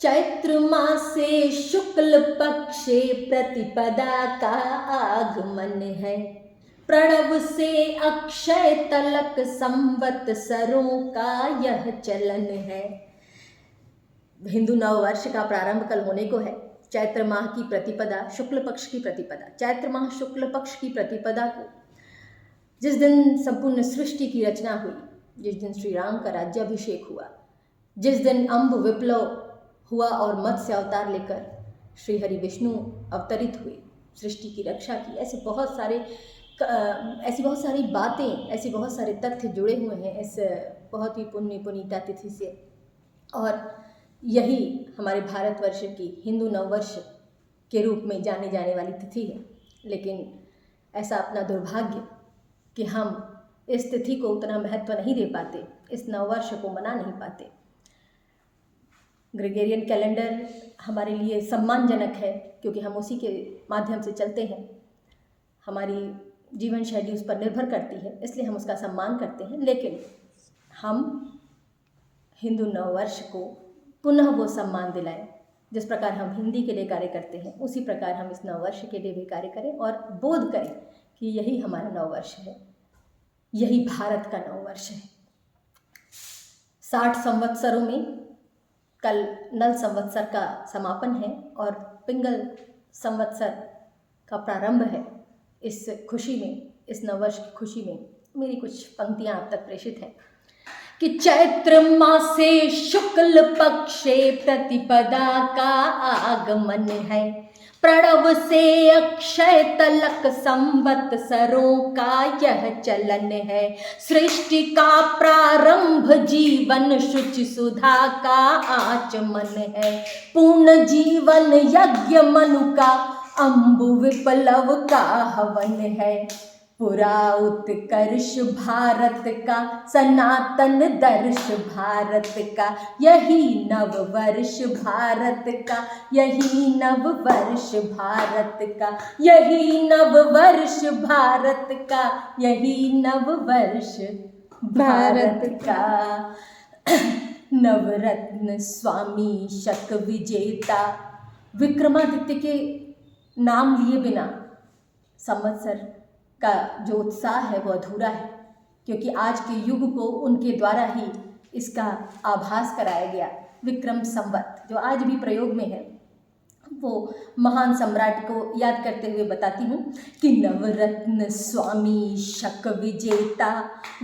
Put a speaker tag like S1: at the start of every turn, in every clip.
S1: चैत्र मासे शुक्ल पक्षे प्रतिपदा का आगमन है। प्रणव से अक्षय तलक संवत्सरों का यह चलन है। हिंदू नव वर्ष का प्रारंभ कल होने को है। चैत्र माह की प्रतिपदा, शुक्ल पक्ष की प्रतिपदा, चैत्र माह शुक्ल पक्ष की प्रतिपदा को, जिस दिन संपूर्ण सृष्टि की रचना हुई, जिस दिन श्री राम का राज्याभिषेक हुआ, जिस दिन अम्ब विप्लव हुआ और मत्स्य अवतार लेकर श्री हरि विष्णु अवतरित हुए, सृष्टि की रक्षा की, ऐसी बहुत सारी बातें, ऐसे बहुत सारे तथ्य जुड़े हुए हैं इस बहुत ही पुनीता तिथि से। और यही हमारे भारतवर्ष की हिंदू नववर्ष के रूप में जाने जाने वाली तिथि है। लेकिन ऐसा अपना दुर्भाग्य कि हम इस तिथि को उतना महत्व नहीं दे पाते, इस नववर्ष को मना नहीं पाते। ग्रेगोरियन कैलेंडर हमारे लिए सम्मानजनक है क्योंकि हम उसी के माध्यम से चलते हैं, हमारी जीवन शैली उस पर निर्भर करती है, इसलिए हम उसका सम्मान करते हैं। लेकिन हम हिंदू नववर्ष को पुनः वो सम्मान दिलाएं, जिस प्रकार हम हिंदी के लिए कार्य करते हैं, उसी प्रकार हम इस नववर्ष के लिए भी कार्य करें और बोध करें कि यही हमारा नववर्ष है, यही भारत का नववर्ष है। 60 संवत्सरों में कल नल संवत्सर का समापन है और पिंगल संवत्सर का प्रारंभ है। इस खुशी में, इस नववर्ष की खुशी में मेरी कुछ पंक्तियां आप तक प्रेषित हैं कि चैत्र मासे शुक्ल पक्षे प्रतिपदा का आगमन है। प्रणव से अक्षय तलक संवत्सरों का यह चलन है। सृष्टि का प्रारंभ जीवन शुचि सुधा का आचमन है। पूर्ण जीवन यज्ञ मनु का अम्बु विप्लव का हवन है। पुरा उत्कर्ष भारत का सनातन दर्श भारत का, यही नव वर्ष भारत का, यही नव वर्ष भारत का, यही नव वर्ष भारत का, यही नव वर्ष भारत का। नवरत्न स्वामी शक विजेता, विक्रमादित्य के नाम लिए बिना संवत्सर का जो उत्साह है वो अधूरा है, क्योंकि आज के युग को उनके द्वारा ही इसका आभास कराया गया। विक्रम संवत जो आज भी प्रयोग में है, वो महान सम्राट को याद करते हुए बताती हूँ कि नवरत्न स्वामी शक विजेता,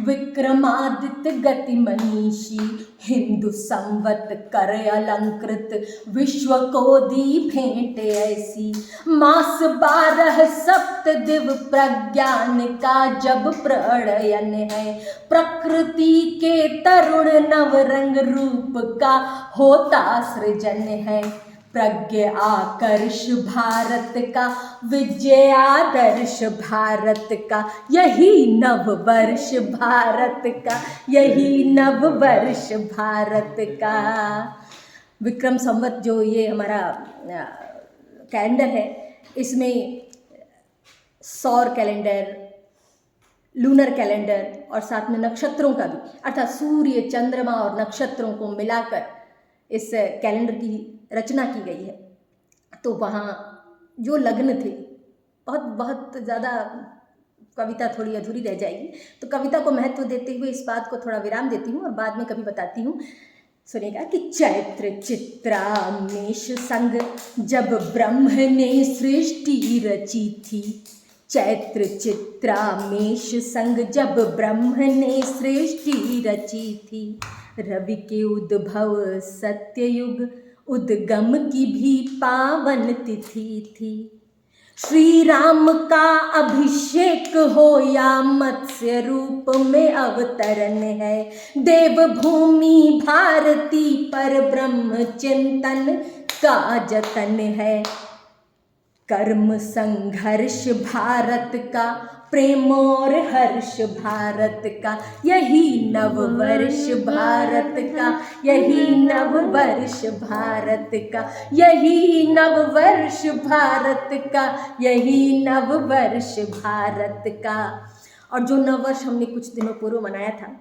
S1: विक्रमादित्य गति मनीषी, हिंदू संवत कर अलंकृत, विश्व को दी भेंट ऐसी। मास 12 सप्त दिव प्रज्ञान का जब प्रणयन है। प्रकृति के तरुण नवरंग रूप का होता सृजन है। प्रज्ञ आकर्ष भारत का, विजय आदर्श भारत का, यही नव वर्ष भारत का, यही नव वर्ष भारत का। विक्रम संवत जो ये हमारा कैलेंडर है, इसमें सौर कैलेंडर, लूनर कैलेंडर और साथ में नक्षत्रों का भी, अर्थात सूर्य, चंद्रमा और नक्षत्रों को मिलाकर इस कैलेंडर की रचना की गई है। तो वहाँ जो लग्न थे, बहुत ज़्यादा कविता थोड़ी अधूरी रह जाएगी, तो कविता को महत्व देते हुए इस बात को थोड़ा विराम देती हूँ और बाद में कभी बताती हूँ। सुनिएगा कि चैत्र चित्रा मेष संग जब ब्रह्म ने सृष्टि रची थी। चैत्र चित्रा मेष संग जब ब्रह्म ने सृष्टि रची थी। रवि के उद्भव सत्ययुग उद्गम की भी पावन तिथि थी। श्री राम का अभिषेक हो या मत्स्य रूप में अवतरण है। देवभूमि भारती पर ब्रह्म चिंतन का जतन है। कर्म संघर्ष भारत का, प्रेम और हर्ष भारत का, यही नव वर्ष भारत का, यही नव वर्ष भारत का, यही नव वर्ष भारत का, यही नव वर्ष भारत का। और जो नव वर्ष हमने कुछ दिनों पूर्व मनाया था,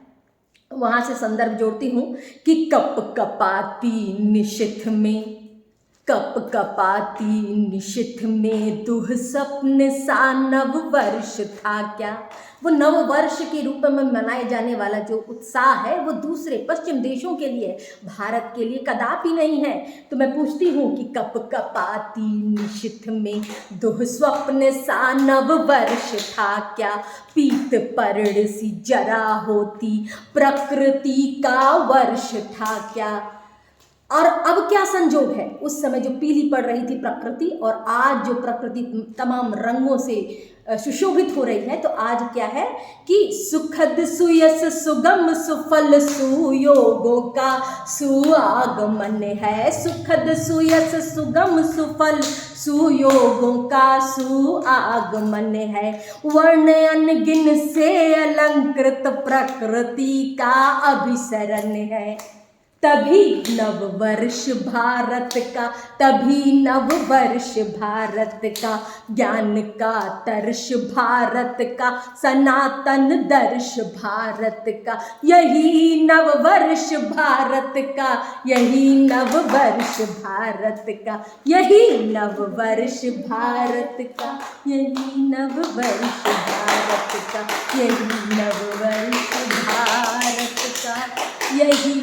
S1: वहाँ से संदर्भ जोड़ती हूँ कि कप कपाती निशिथ में, कप कपाती निशिथ में दुह स्वप्न सा नव वर्ष था क्या। वो नव वर्ष के रूप में मनाए जाने वाला जो उत्साह है वो दूसरे पश्चिम देशों के लिए, भारत के लिए कदापि नहीं है। तो मैं पूछती हूँ कि कप कपाती निशिथ में दुह स्वप्न सा नव वर्ष था क्या। पीत पर्ण सी जरा होती प्रकृति का वर्ष था क्या। और अब क्या संजोग है, उस समय जो पीली पड़ रही थी प्रकृति और आज जो प्रकृति तमाम रंगों से सुशोभित हो रही है, तो आज क्या है कि सुखद सुयस सुगम सुफल सुयोगों का सुआगमन है। सुखद सुयस सुगम सुफल सुयोगों का सुआगमन है। वर्ण अनगिन से अलंकृत प्रकृति का अभिसरण है। तभी नववर्ष भारत का, तभी नववर्ष भारत का, ज्ञान का तर्श भारत का, सनातन दर्श भारत का। यही नववर्ष भारत का, यही नववर्ष भारत का, यही नववर्ष भारत का, यही नववर्ष भारत का, यही नववर्ष भारत का, यही